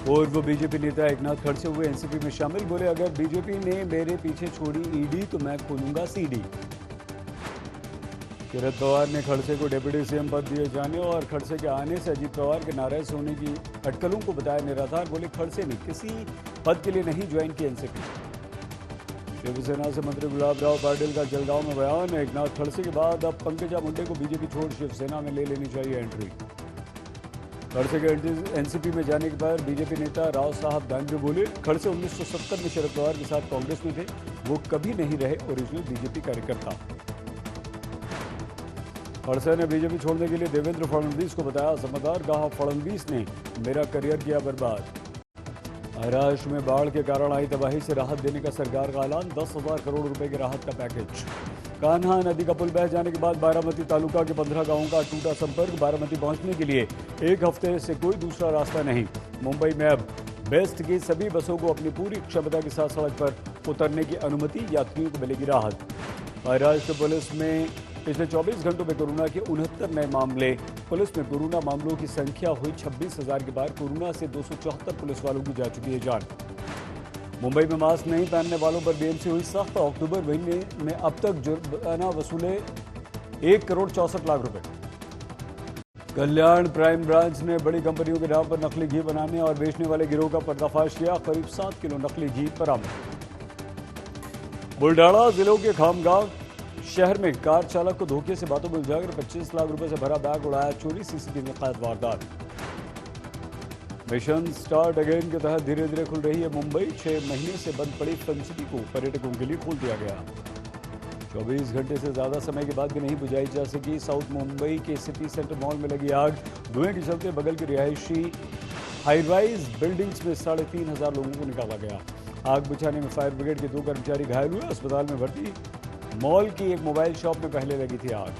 पूर्व बीजेपी नेता एकनाथ खड़से हुए एनसीपी में शामिल। बोले, अगर बीजेपी ने मेरे पीछे छोड़ी ईडी तो मैं खोलूंगा सीडी। शरद पवार ने खड़से को डिप्टी सीएम पद दिए जाने और खड़से के आने से अजीत पवार के नाराज होने की अटकलों को बताया निराधार। बोले, खड़से ने किसी पद के लिए नहीं ज्वाइन की एनसीपी। शिवसेना से मंत्री गुलाबराव पाटिल का जलगांव में बयान। एकनाथ खड़से के बाद अब पंकजा मुंडे को बीजेपी छोड़ शिवसेना में ले लेनी चाहिए एंट्री। खड़से के एनसीपी में जाने के बाद बीजेपी नेता राव साहब दानवे बोले, खड़से 1970 में शरद पवार के साथ कांग्रेस में थे, वो कभी नहीं रहे ओरिजिनल बीजेपी कार्यकर्ता। खड़से ने बीजेपी छोड़ने के लिए देवेंद्र फडणवीस को बताया समझदार। कहा, फडणवीस ने मेरा करियर किया बर्बाद। महाराष्ट्र में बाढ़ के कारण आई तबाही से राहत देने का सरकार का ऐलान। 10,000 करोड़ रुपए के राहत का पैकेज। कान्हा नदी का पुल बह जाने के बाद बारामती तालुका के 15 गांवों का टूटा संपर्क। बारामती पहुंचने के लिए एक हफ्ते से कोई दूसरा रास्ता नहीं। मुंबई में अब बेस्ट की सभी बसों को अपनी पूरी क्षमता के साथ सड़क पर उतरने की अनुमति। यात्रियों को मिलेगी राहत। महाराष्ट्र पुलिस में पिछले 24 घंटों में कोरोना के 69 नए मामले। पुलिस में कोरोना मामलों की संख्या हुई 26,000 के बाद। कोरोना से 274 पुलिस वालों की जा चुकी है जान। मुंबई में मास्क नहीं पहनने वालों पर बीएमसी हुई सख्त। अक्टूबर महीने में अब तक जुर्माना वसूले 1,64,00,000 रुपए। कल्याण प्राइम ब्रांच ने बड़ी कंपनियों के नाम पर नकली घी बनाने और बेचने वाले गिरोह का पर्दाफाश किया। करीब 7 किलो नकली घी बरामद। बुल्ढाना जिलों के खामगांव शहर में कार चालक को धोखे से बातों में उलझाकर 25 लाख रुपए से भरा बैग उड़ाया चोरी। सीसीटीवी में कैद वारदात। मिशन स्टार्ट अगेन के तहत धीरे धीरे खुल रही है मुंबई। 6 महीने से बंद पड़ी फिल्म सिटी को पर्यटकों के लिए खोल दिया गया। 24 घंटे से ज्यादा समय के बाद भी नहीं बुझाई जा सकी साउथ मुंबई के सिटी सेंटर मॉल में लगी आग। धुएं के चलते बगल की रिहायशी हाईराइज बिल्डिंग्स में 3,500 लोगों को निकाला गया। आग बुझाने में फायर ब्रिगेड के 2 कर्मचारी घायल हुए, अस्पताल में भर्ती। मॉल की एक मोबाइल शॉप में पहले लगी थी आग।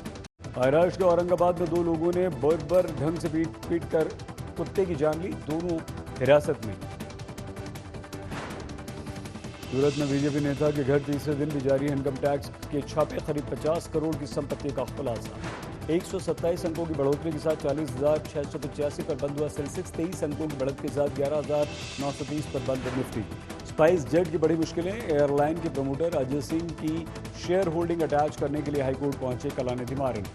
महाराष्ट्र के औरंगाबाद में 2 लोगों ने बर्बर ढंग से पीट कर कुत्ते की जान ली, दोनों हिरासत में। सूरत में बीजेपी नेता के घर तीसरे दिन भी जारी इनकम टैक्स के छापे। करीब 50 करोड़ की संपत्ति का खुलासा। 127 अंकों की बढ़ोतरी के साथ 40,685 पर बंद हुआ सेंसेक्स। 23 अंकों की बढ़त के साथ 11,930 पर बंद निफ्टी। स्पाइस जेट की बड़ी मुश्किलें। एयरलाइन के प्रमोटर अजय सिंह की शेयर होल्डिंग अटैच करने के लिए हाईकोर्ट पहुंचे कलानिधि मारन।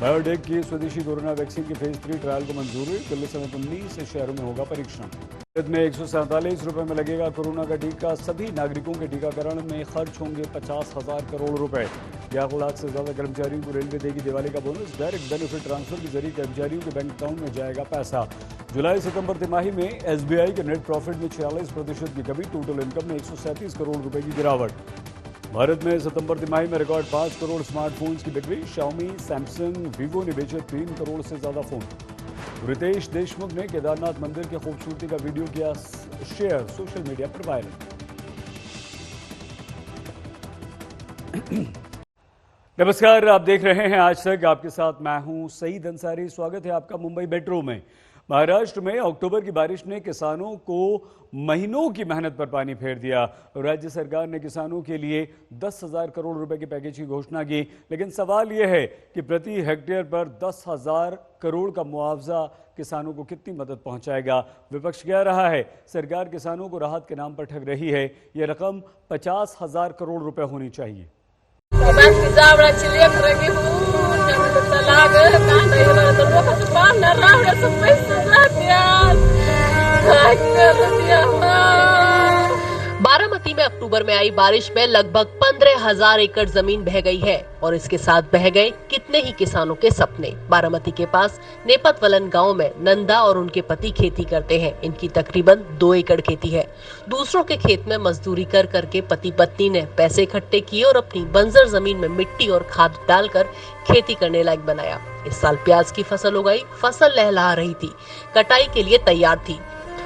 बायोटेक की स्वदेशी कोरोना वैक्सीन के फेज 3 ट्रायल को मंजूरी। दिल्ली समेत 19 शहरों में होगा परीक्षण। भारत में 147 रुपए में लगेगा कोरोना का टीका। सभी नागरिकों के टीकाकरण में खर्च होंगे 50,000 करोड़ रुपए। 11 लाख से ज्यादा कर्मचारियों को रेलवे देगी दिवाली का बोनस। डायरेक्ट बेनिफिट ट्रांसफर के जरिए कर्मचारियों के बैंक अकाउंट में जाएगा पैसा। जुलाई सितंबर तिमाही में एसबीआई के नेट प्रॉफिट में 46% की कमी। टोटल इनकम में 137 करोड़ रुपए की गिरावट। भारत में सितंबर तिमाही में रिकॉर्ड 5 करोड़ स्मार्टफोन्स की बिक्री। शाओमी, सैमसंग, वीवो ने बेचे 3 करोड़ से ज्यादा फोन। रितेश देशमुख ने केदारनाथ मंदिर की खूबसूरती का वीडियो किया शेयर, सोशल मीडिया पर वायरल। नमस्कार, आप देख रहे हैं आज तक। आपके साथ मैं हूं सईद अंसारी। स्वागत है आपका मुंबई मेट्रो में। महाराष्ट्र में अक्टूबर की बारिश ने किसानों को महीनों की मेहनत पर पानी फेर दिया। राज्य सरकार ने किसानों के लिए 10,000 करोड़ रुपए के पैकेज की घोषणा की। लेकिन सवाल यह है कि प्रति हेक्टेयर पर 10,000 करोड़ का मुआवजा किसानों को कितनी मदद पहुंचाएगा। विपक्ष कह रहा है सरकार किसानों को राहत के नाम पर ठग रही है। यह रकम 50,000 करोड़ रुपए होनी चाहिए। बारामती में अक्टूबर में आई बारिश में लगभग 15,000 एकड़ जमीन बह गई है और इसके साथ बह गए कितने ही किसानों के सपने। बारामती के पास नेपतवलन गांव में नंदा और उनके पति खेती करते हैं। इनकी तकरीबन 2 एकड़ खेती है। दूसरों के खेत में मजदूरी कर करके पति पत्नी ने पैसे इकट्ठे किए और अपनी बंजर जमीन में मिट्टी और खाद डालकर खेती करने लायक बनाया। इस साल प्याज की फसल उगाई। फसल लहलहा रही थी, कटाई के लिए तैयार थी।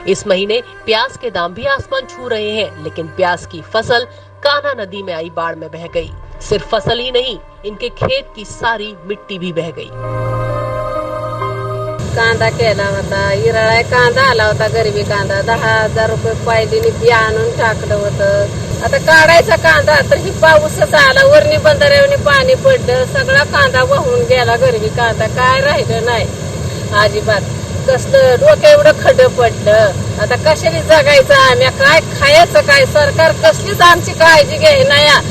इस महीने प्याज के दाम भी आसमान छू रहे हैं, लेकिन प्याज की फसल कान्हा नदी में आई बाढ़ में बह गई। सिर्फ फसल ही नहीं, इनके खेत की सारी मिट्टी भी बह गई। कांदा केला होता, इराळा कांदा आला होता, गरीबी कांदा 10,000 रुपये पायलीने बिया आणून टाकलं होतं। आता काढायचा कांदा तर ही पाऊसच आला, वरणी बंधाऱ्यावरनी पाणी पडलं, सगळा कांदा वाहून गेला। गरीबी कांदा काय राहिलं नाही अजिबात। कसलं डोक्या एवढं खड्डं पडलं. आता कशाने जगायचं आम्ही, काय खायचं काय, सरकार कसलीच आमची काळजी घेईना या.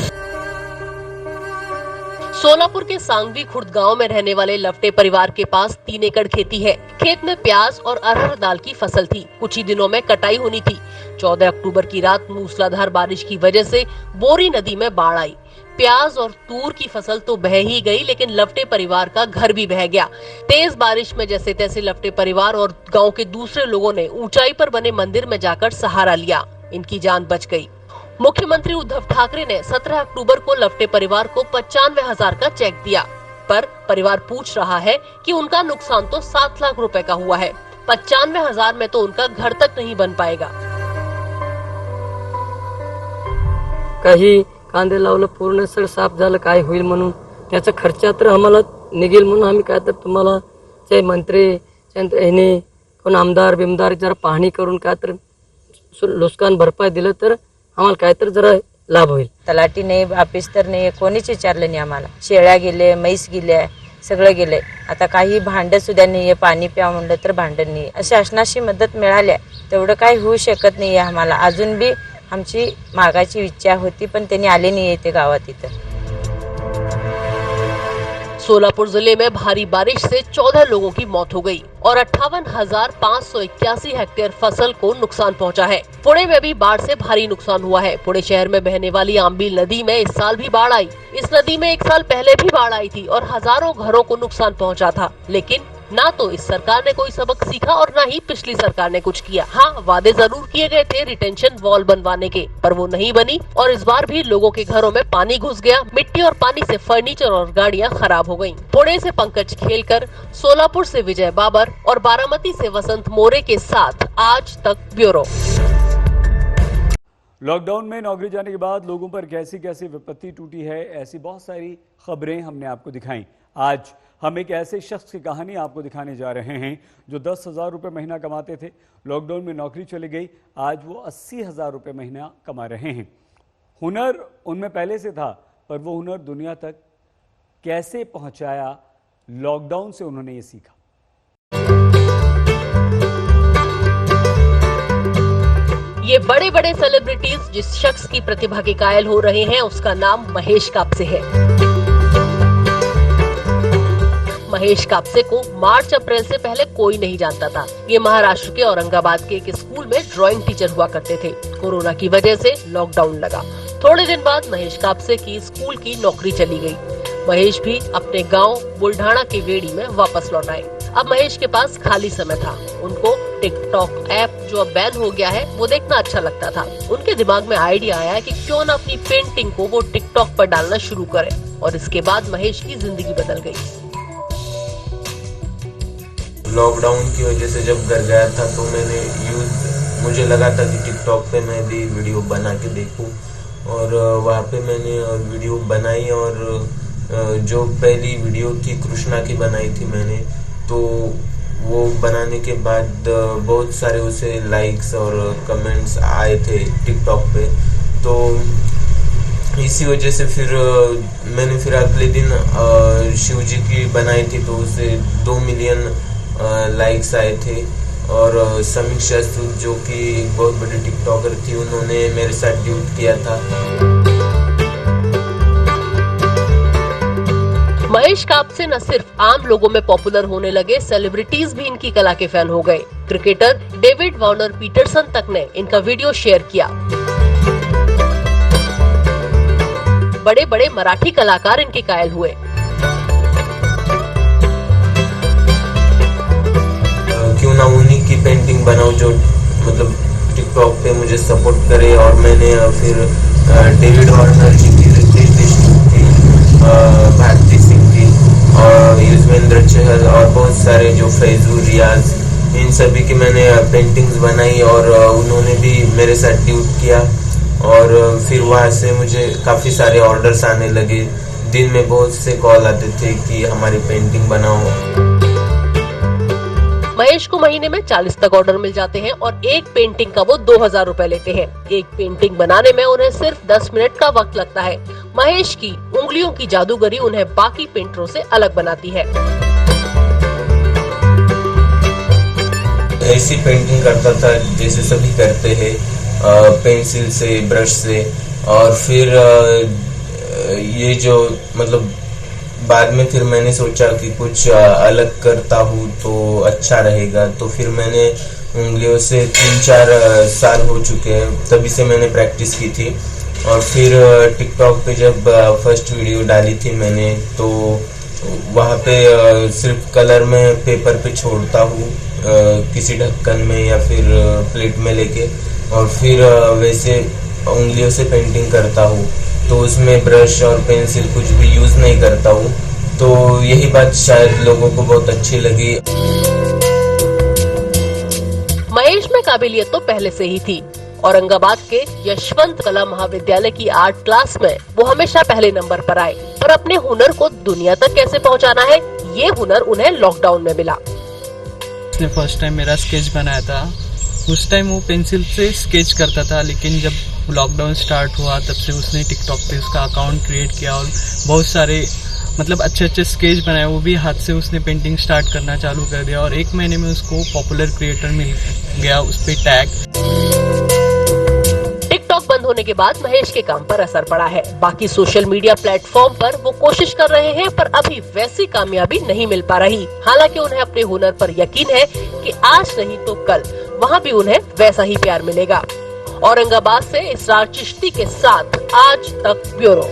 सोलापुर के सांगवी खुर्द गांव में रहने वाले लवटे परिवार के पास 3 एकड़ खेती है। खेत में प्याज और अरहर दाल की फसल थी। कुछ ही दिनों में कटाई होनी थी। 14 अक्टूबर की रात मूसलाधार बारिश की वजह से बोरी नदी में बाढ़ आई। प्याज और तूर की फसल तो बह ही गई, लेकिन लवटे परिवार का घर भी बह गया। तेज बारिश में जैसे तैसे लवटे परिवार और गाँव के दूसरे लोगों ने ऊंचाई पर बने मंदिर में जाकर सहारा लिया। इनकी जान बच गई। मुख्यमंत्री उद्धव ठाकरे ने 17 अक्टूबर को लवटे परिवार को 95,000 का चेक दिया, पर परिवार पूछ रहा है कि उनका नुकसान तो 7 लाख रुपए का हुआ है। 95,000 में तो उनका घर तक नहीं बन पाएगा। काही कांदे लावलं, पूर्ण सगळं साफ झालं, काय होईल म्हणून त्याचा खर्च तर आम्हाला निघेल म्हणून आम्ही काय तर तुम्हाला जे मंत्री ह्याने कोण आमदार बिमदार जरा पाहणी करून काय तर नुकसान भरपाई दिलं तर आम्हाला काय तर जरा लाभ होईल. तलाठी नाही, ऑफिस तर नाही, कोणीच विचारलं नाही आम्हाला. शेळ्या गेले, म्हैस गेल्या, सगळं गेले. आता काही भांड सुद्धा नाहीये, पाणी प्या म्हणलं तर भांड नाही. शासनाची मदत मिळाल्या तेवढं काही होऊ शकत नाहीये आम्हाला. अजून बी आमची मागाची इच्छा होती, पण त्यांनी आले नाही येते गावात इथं. सोलापुर जिले में भारी बारिश से 14 लोगों की मौत हो गई और 58,581 हेक्टेयर फसल को नुकसान पहुंचा है। पुणे में भी बाढ़ से भारी नुकसान हुआ है। पुणे शहर में बहने वाली आंबील नदी में इस साल भी बाढ़ आई। इस नदी में 1 साल पहले भी बाढ़ आई थी और हजारों घरों को नुकसान पहुंचा था, लेकिन ना तो इस सरकार ने कोई सबक सीखा और ना ही पिछली सरकार ने कुछ किया। हाँ, वादे जरूर किए गए थे रिटेंशन वॉल बनवाने के, पर वो नहीं बनी और इस बार भी लोगों के घरों में पानी घुस गया। मिट्टी और पानी से फर्नीचर और गाड़ियां खराब हो गयीं। पुणे से पंकज खेलकर, सोलापुर से विजय बाबर और बारामती से वसंत मोरे के साथ आज तक ब्यूरो। लॉकडाउन में नौकरी जाने के बाद लोगों पर कैसी कैसी विपत्ति टूटी है, ऐसी बहुत सारी खबरें हमने आपको दिखाई। आज हम एक ऐसे शख्स की कहानी आपको दिखाने जा रहे हैं जो 10,000 रुपये महीना कमाते थे। लॉकडाउन में नौकरी चली गई, आज वो 80,000 रुपये महीना कमा रहे हैं। हुनर उनमें पहले से था, पर वो हुनर दुनिया तक कैसे पहुंचाया, लॉकडाउन से उन्होंने ये सीखा। ये बड़े बड़े सेलिब्रिटीज जिस शख्स की प्रतिभा के कायल हो रहे हैं, उसका नाम महेश कापसे है। महेश कापसे को मार्च अप्रैल से पहले कोई नहीं जानता था। ये महाराष्ट्र के औरंगाबाद के एक स्कूल में ड्राइंग टीचर हुआ करते थे। कोरोना की वजह से लॉकडाउन लगा। थोड़े दिन बाद महेश कापसे की स्कूल की नौकरी चली गई। महेश भी अपने गांव बुल्ढाणा के वेड़ी में वापस लौट आए। अब महेश के पास खाली समय था। उनको टिकटॉक ऐप जो अब बैन हो गया है वो देखना अच्छा लगता था। उनके दिमाग में आइडिया आया कि क्यों ना अपनी पेंटिंग को वो टिकटॉक पर डालना शुरू करें, और इसके बाद महेश की जिंदगी बदल गई। लॉकडाउन की वजह से जब घर गया था तो मुझे लगा था कि टिकटॉक पे मैं भी वीडियो बना के देखूं, और वहाँ पे मैंने वीडियो बनाई। और जो पहली वीडियो थी कृष्णा की बनाई थी मैंने, तो वो बनाने के बाद बहुत सारे उसे लाइक्स और कमेंट्स आए थे टिकटॉक पे। तो इसी वजह से फिर मैंने अगले दिन शिव जी की बनाई थी, तो उसे 2 मिलियन लाइक्स आए थे। और समीक्षा सूद जो कि एक बहुत बड़ी टिकटॉकर थी, उन्होंने मेरे साथ ड्यूट किया था। महेश कापसे न सिर्फ आम लोगों में पॉपुलर होने लगे, सेलिब्रिटीज भी इनकी कला के फैन हो गए। क्रिकेटर डेविड वार्नर पीटरसन तक ने इनका वीडियो शेयर किया। बड़े बड़े मराठी कलाकार इनके कायल हुए। क्यों ना उन्हीं की पेंटिंग बनाऊं जो मतलब टिकटॉक पे मुझे सपोर्ट करे। और मैंने फिर डेविड वार्नर जी की, रितेश देशमुख की, भारती सिंह की और युजवेंद्र चहल और बहुत सारे जो फैजू रियाज, इन सभी की मैंने पेंटिंग्स बनाई और उन्होंने भी मेरे साथ ड्यूट किया। और फिर वहाँ से मुझे काफ़ी सारे ऑर्डर्स आने लगे। दिन में बहुत से कॉल आते थे कि हमारी पेंटिंग बनाओ। महेश को महीने में 40 तक ऑर्डर मिल जाते हैं और एक पेंटिंग का वो 2,000 रुपए लेते हैं। एक पेंटिंग बनाने में उन्हें सिर्फ 10 मिनट का वक्त लगता है। महेश की उंगलियों की जादूगरी उन्हें बाकी पेंटरों से अलग बनाती है। ऐसी पेंटिंग करता था जैसे सभी करते हैं, पेंसिल से, ब्रश से। और फिर ये जो मतलब बाद में फिर मैंने सोचा कि कुछ अलग करता हूँ तो अच्छा रहेगा, तो फिर मैंने उंगलियों से 3-4 साल हो चुके हैं, तभी से मैंने प्रैक्टिस की थी। और फिर टिकटॉक पे जब फर्स्ट वीडियो डाली थी मैंने, तो वहाँ पे सिर्फ कलर में पेपर पे छोड़ता हूँ किसी ढक्कन में या फिर प्लेट में लेके, और फिर वैसे उंगलियों से पेंटिंग करता हूँ। तो उसमें ब्रश और पेंसिल कुछ भी यूज़ नहीं करता हूँ। तो यही बात शायद लोगों को बहुत अच्छी लगी। महेश में काबिलियत तो पहले से ही थी। औरंगाबाद के यशवंत कला महाविद्यालय की आर्ट क्लास में वो हमेशा पहले नंबर पर आए, पर अपने हुनर को दुनिया तक कैसे पहुंचाना है, ये हुनर उन्हें लॉकडाउन में मिला। उसने फर्स्ट टाइम मेरा स्केच बनाया था। उस टाइम वो पेंसिल से स्केच करता था, लेकिन जब लॉकडाउन स्टार्ट हुआ तब से उसने टिकटॉक पे उसका अकाउंट क्रिएट किया और बहुत सारे मतलब अच्छे स्केच बनाए। वो भी हाथ से उसने पेंटिंग स्टार्ट करना चालू कर दिया और 1 महीने में उसको पॉपुलर क्रिएटर मिल गया, उस पर टैग। टिकटॉक बंद होने के बाद महेश के काम पर असर पड़ा है। बाकी सोशल मीडिया प्लेटफॉर्म पर वो कोशिश कर रहे हैं, पर अभी वैसी कामयाबी नहीं मिल पा रही। हालांकि उन्हें अपने हुनर पर यकीन है कि आज नहीं तो कल वहाँ भी उन्हें वैसा ही प्यार मिलेगा। औरंगाबाद से इसरार चिश्ती के साथ आज तक ब्यूरो।